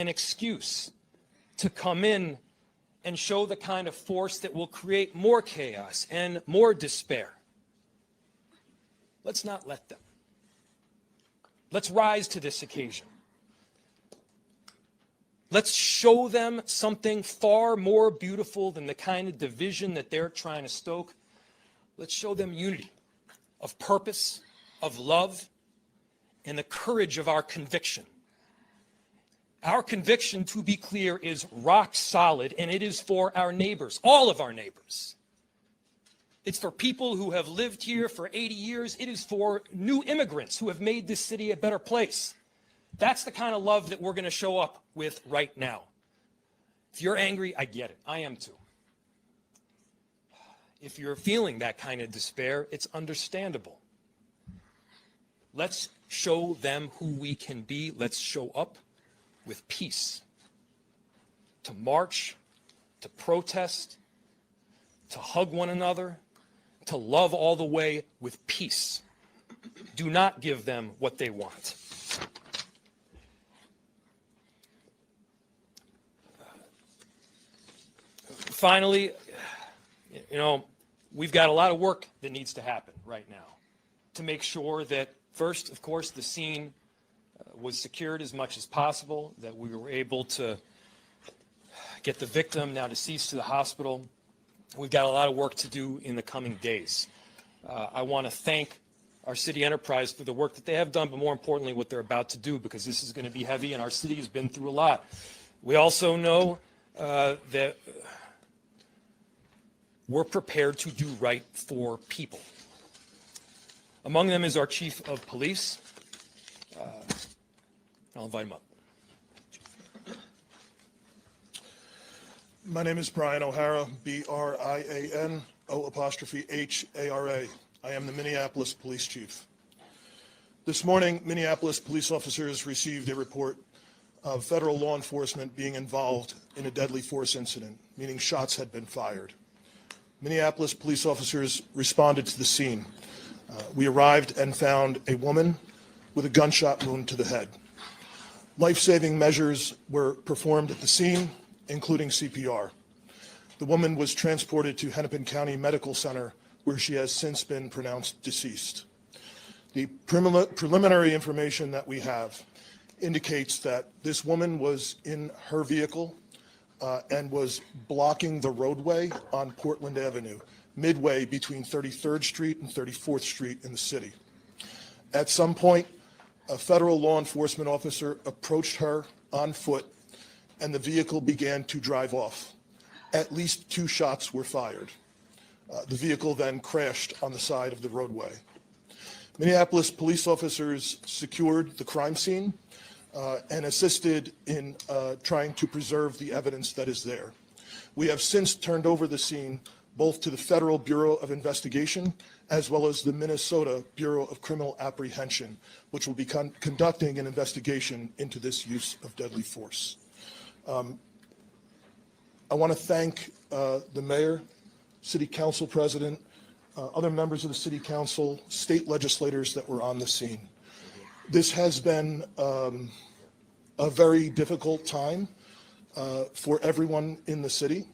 an excuse to come in and show the kind of force that will create more chaos and more despair. Let's not let them. Let's rise to this occasion. Let's show them something far more beautiful than the kind of division that they're trying to stoke. Let's show them unity of purpose, of love, and the courage of our conviction. Our conviction, to be clear, is rock solid, and it is for our neighbors, all of our neighbors. It's for people who have lived here for 80 years. It is for new immigrants who have made this city a better place. That's the kind of love that we're going to show up with right now. If you're angry, I get it. I am too. If you're feeling that kind of despair, it's understandable. Let's show them who we can be. Let's show up with peace, to march, to protest, to hug one another, to love all the way with peace. Do not give them what they want. Finally, we've got a lot of work that needs to happen right now to make sure that, first, of course, the scene was secured as much as possible, that we were able to get the victim, now deceased, to the hospital. We've got a lot of work to do in the coming days. I want to thank our city enterprise for the work that they have done, but more importantly, what they're about to do, because this is going to be heavy and our city has been through a lot. We also know that we're prepared to do right for people. Among them is our chief of police. I'll invite him up. My name is Brian O'Hara, B-R-I-A-N-O''Hara. I am the Minneapolis Police Chief. This morning, Minneapolis police officers received a report of federal law enforcement being involved in a deadly force incident, meaning shots had been fired. Minneapolis police officers responded to the scene. We arrived and found a woman with a gunshot wound to the head. Life-saving measures were performed at the scene, including CPR. The woman was transported to Hennepin County Medical Center, where she has since been pronounced deceased. The preliminary information that we have indicates that this woman was in her vehicle and was blocking the roadway on Portland Avenue, midway between 33rd Street and 34th Street in the city. At some point, a federal law enforcement officer approached her on foot, and the vehicle began to drive off. At least 2 shots were fired. The vehicle then crashed on the side of the roadway. Minneapolis police officers secured the crime scene and assisted in trying to preserve the evidence that is there. We have since turned over the scene both to the Federal Bureau of Investigation as well as the Minnesota Bureau of Criminal Apprehension, which will be conducting an investigation into this use of deadly force. I want to thank the mayor, city council president, other members of the city council, state legislators that were on the scene. This has been a very difficult time for everyone in the city.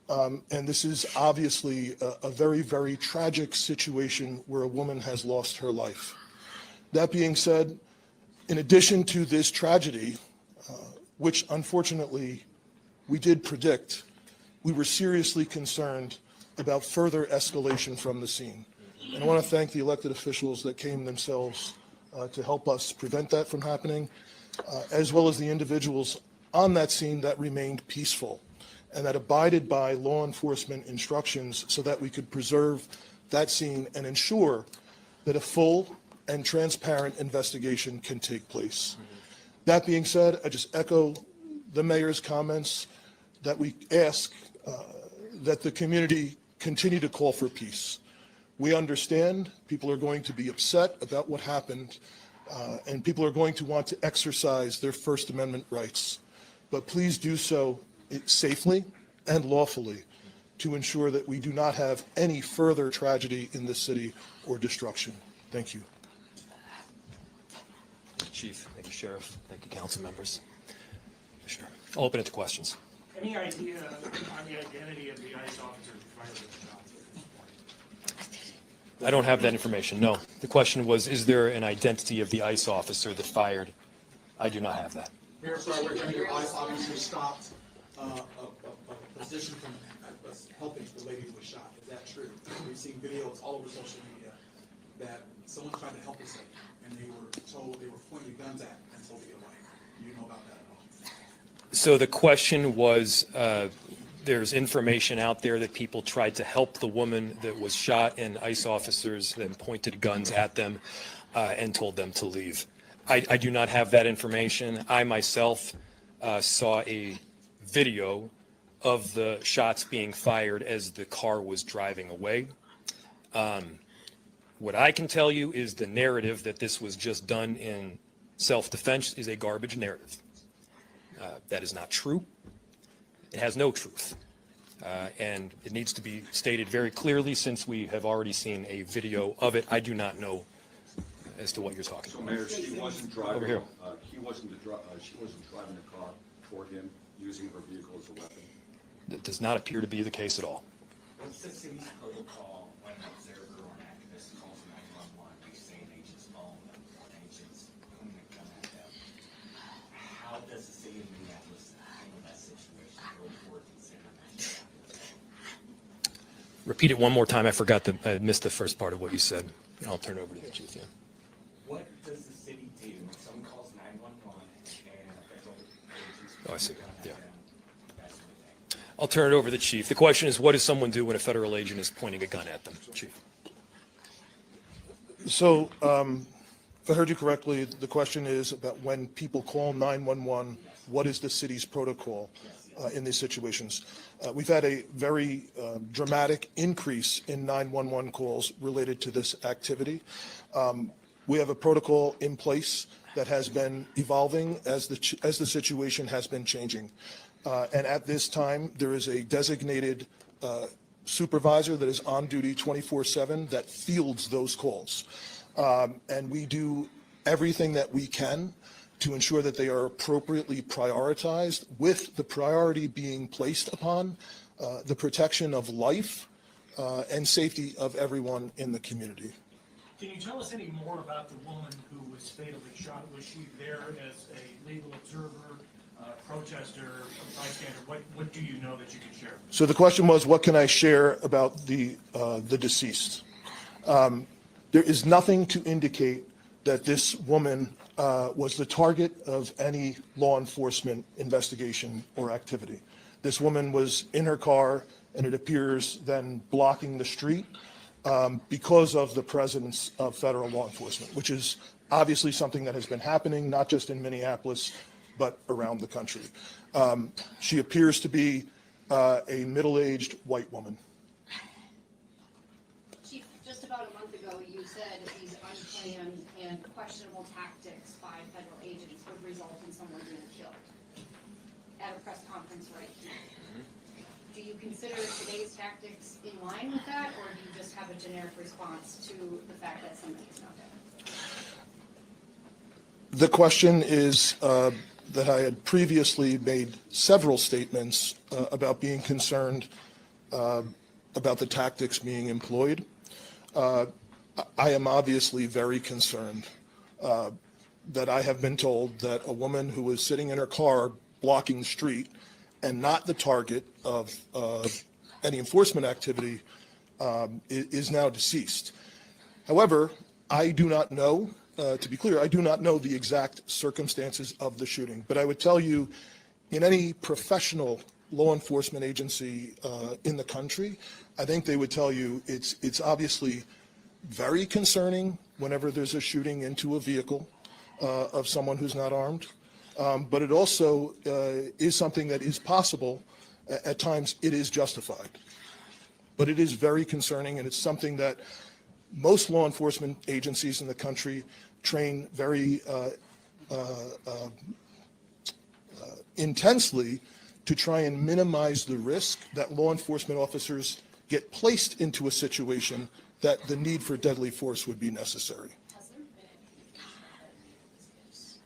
And this is obviously a very, very tragic situation where a woman has lost her life. That being said, in addition to this tragedy, which unfortunately we did predict, we were seriously concerned about further escalation from the scene. And I want to thank the elected officials that came themselves to help us prevent that from happening, as well as the individuals on that scene that remained peaceful and that abided by law enforcement instructions so that we could preserve that scene and ensure that a full and transparent investigation can take place. That being said, I just echo the mayor's comments that we ask that the community continue to call for peace. We understand people are going to be upset about what happened, and people are going to want to exercise their First Amendment rights. But please do so safely and lawfully to ensure that we do not have any further tragedy in this city or destruction. Thank you. Chief, thank you, Sheriff, thank you, council members. I'll open it to questions. Any idea on the identity of the ICE officer who fired the shot? I don't have that information, no. The question was, is there an identity of the ICE officer that fired? I do not have that. Mayor Frey, we're hearing your ICE officer stopped a position from helping the lady who was shot. Is that true? We've seen videos all over social media that someone tried to help us and they were told, they were pointing guns at and told to get away. Do you know about that at all? So the question was, there's information out there that people tried to help the woman that was shot, and ICE officers then pointed guns at them and told them to leave. I do not have that information. I myself saw a video of the shots being fired as the car was driving away. What I can tell you is the narrative that this was just done in self-defense is a garbage narrative. That is not true. It has no truth. And it needs to be stated very clearly, since we have already seen a video of it. I do not know as to what you're talking So, about. Mayor, she wasn't driving. Over here. She wasn't driving the car toward him, using her vehicle as a weapon. That does not appear to be the case at all. What's the city's protocol when an observer or an activist calls 911 to say an agent's phone or an agent's pointing a gun at them? How does the city of Minneapolis handle that situation going forward, considering that? Repeat it one more time. I missed the first part of what you said. I'll turn it over to the chief. Yeah. What does the city do when someone calls 911 and a federal agent's Oh, I see. pointing a gun at Yeah. them? That sort of thing. I'll turn it over to the chief. The question is, what does someone do when a federal agent is pointing a gun at them? Chief. So, if I heard you correctly, the question is about when people call 911, what is the city's protocol in these situations? We've had a very dramatic increase in 911 calls related to this activity. We have a protocol in place that has been evolving as the situation has been changing. And at this time, there is a designated supervisor that is on duty 24/7 that fields those calls. And we do everything that we can to ensure that they are appropriately prioritized, with the priority being placed upon the protection of life and safety of everyone in the community. Can you tell us any more about the woman who was fatally shot? Was she there as a legal observer, protester, bystander? What do you know that you can share? So the question was, what can I share about the deceased? There is nothing to indicate that this woman was the target of any law enforcement investigation or activity. This woman was in her car, and it appears then blocking the street because of the presence of federal law enforcement, which is obviously something that has been happening, not just in Minneapolis, but around the country. She appears to be a middle-aged white woman. Chief, just about a month ago, you said these unplanned and questionable tactics by federal agents would result in someone being killed at a press conference right here. Do you consider today's tactics in line with that, or do you just have a generic response to the fact that somebody is not dead? The question is that I had previously made several statements about being concerned about the tactics being employed. I am obviously very concerned that I have been told that a woman who was sitting in her car blocking the street and not the target of any enforcement activity is now deceased. However, I do not know, to be clear, I do not know the exact circumstances of the shooting, but I would tell you, in any professional law enforcement agency in the country, I think they would tell you it's obviously very concerning whenever there's a shooting into a vehicle of someone who's not armed. But it also is something that is possible. At times, it is justified. But it is very concerning, and it's something that most law enforcement agencies in the country train very intensely to try and minimize the risk that law enforcement officers get placed into a situation that the need for deadly force would be necessary. Has there been any indication of the need of this case?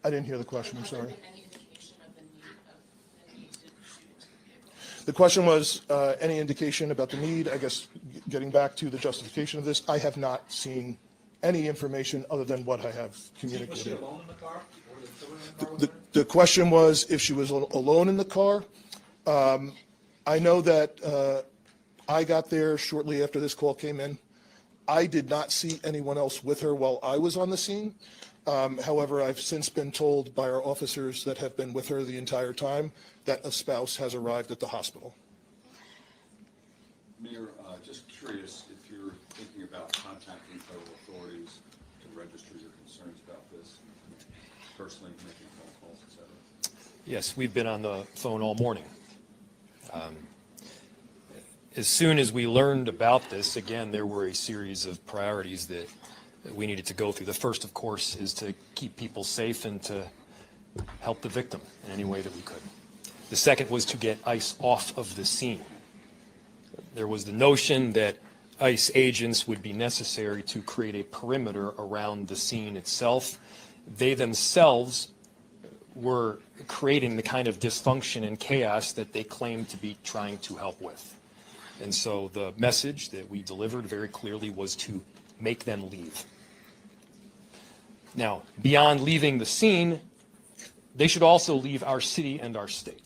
I didn't hear the question, I'm Has there sorry. been any indication of the need The question was, any indication about the need? I guess getting back to the justification of this, I have not seen any information other than what I have Was she communicated. alone in the car? Or was someone in the car with The, her? the question was if she was alone in the car. I know that I got there shortly after this call came in. I did not see anyone else with her while I was on the scene. However, I've since been told by our officers that have been with her the entire time that a spouse has arrived at the hospital. Mayor, just curious if you're thinking about contacting federal authorities to register your concerns about this, personally making phone calls, et cetera. Yes, we've been on the phone all morning. As soon as we learned about this, again, there were a series of priorities that we needed to go through. The first, of course, is to keep people safe and to help the victim in any way that we could. The second was to get ICE off of the scene. There was the notion that ICE agents would be necessary to create a perimeter around the scene itself. They themselves were creating the kind of dysfunction and chaos that they claimed to be trying to help with. And so the message that we delivered very clearly was to make them leave. Now, beyond leaving the scene, they should also leave our city and our state.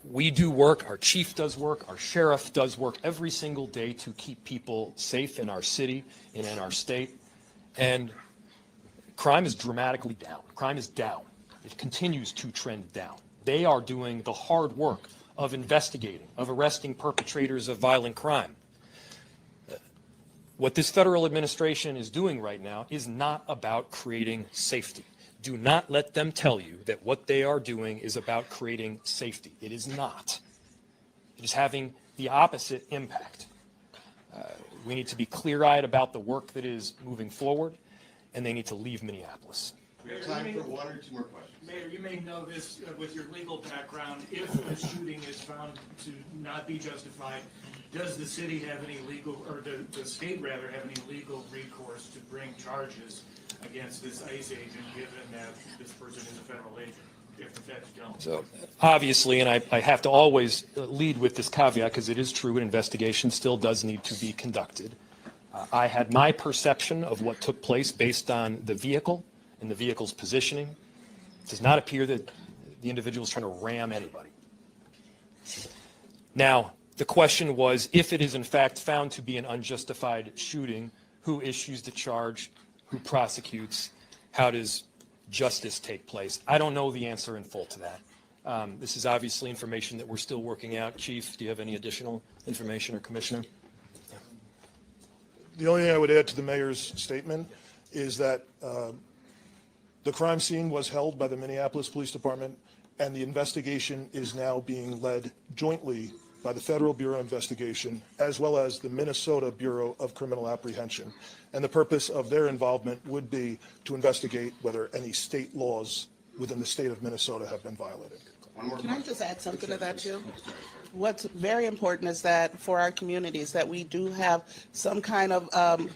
We do work, our chief does work, our sheriff does work every single day to keep people safe in our city and in our state. And crime is dramatically down. Crime is down. It continues to trend down. They are doing the hard work of investigating, of arresting perpetrators of violent crime. What this federal administration is doing right now is not about creating safety. Do not let them tell you that what they are doing is about creating safety. It is not. It is having the opposite impact. We need to be clear-eyed about the work that is moving forward, and they need to leave Minneapolis. We have time for one or two more questions. Mayor, you may know this with your legal background. If a shooting is found to not be justified, does the city have any legal, or the state rather, have any legal recourse to bring charges against this ICE agent, given that this person is a federal agent, if the feds don't? So obviously, and I have to always lead with this caveat because it is true, an investigation still does need to be conducted. I had my perception of what took place based on the vehicle and the vehicle's positioning. It does not appear that the individual is trying to ram anybody. Now, the question was, if it is in fact found to be an unjustified shooting, who issues the charge, who prosecutes, how does justice take place? I don't know the answer in full to that. This is obviously information that we're still working out. Chief, do you have any additional information, or Commissioner? The only thing I would add to the mayor's statement is that the crime scene was held by the Minneapolis Police Department, and the investigation is now being led jointly by the Federal Bureau of Investigation as well as the Minnesota Bureau of Criminal Apprehension. And the purpose of their involvement would be to investigate whether any state laws within the state of Minnesota have been violated. One more Can I question. just add something to that too? What's very important is that for our communities, that we do have some kind of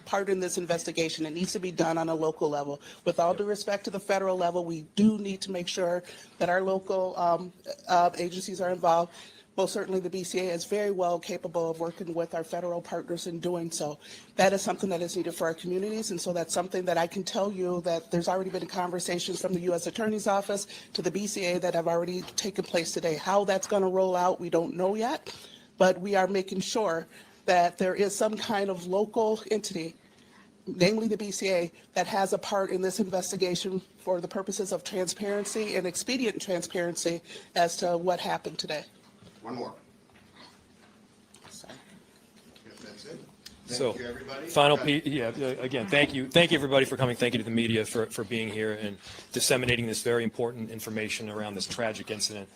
part in this investigation. It needs to be done on a local level. With all due respect to the federal level, we do need to make sure that our local agencies are involved. Most certainly the BCA is very well capable of working with our federal partners in doing so. That is something that is needed for our communities, and so that's something that I can tell you that there's already been conversations from the U.S. Attorney's Office to the BCA that have already taken place today. How that's going to roll out, we don't know yet, but we are making sure that there is some kind of local entity, namely the BCA, that has a part in this investigation for the purposes of transparency and expedient transparency as to what happened today. One more. Sorry. If that's it. So, Thank you, everybody. final piece, again, thank you everybody for coming. Thank you to the media for being here and disseminating this very important information around this tragic incident.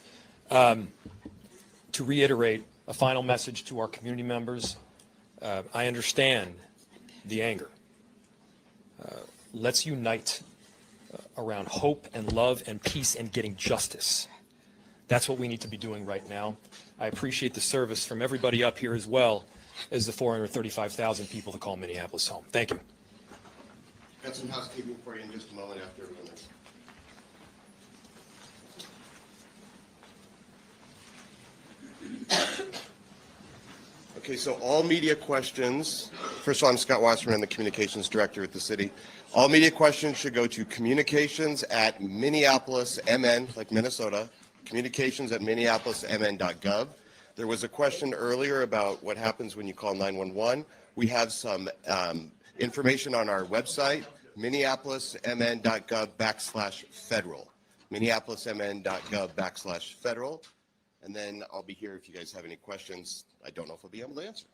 To reiterate a final message to our community members, I understand the anger. Let's unite around hope and love and peace and getting justice. That's what we need to be doing right now. I appreciate the service from everybody up here as well as the 435,000 people that call Minneapolis home. Thank you. Got some housekeeping for you in just a moment after everyone leaves. Okay, so all media questions, first of all, I'm Scott Wasserman, I'm the Communications Director at the city. All media questions should go to communications@MinneapolisMN, like Minnesota, communications@MinneapolisMN.gov. There was a question earlier about what happens when you call 911. We have some information on our website, minneapolismn.gov/federal. minneapolismn.gov/federal. And then I'll be here if you guys have any questions. I don't know if I'll be able to answer.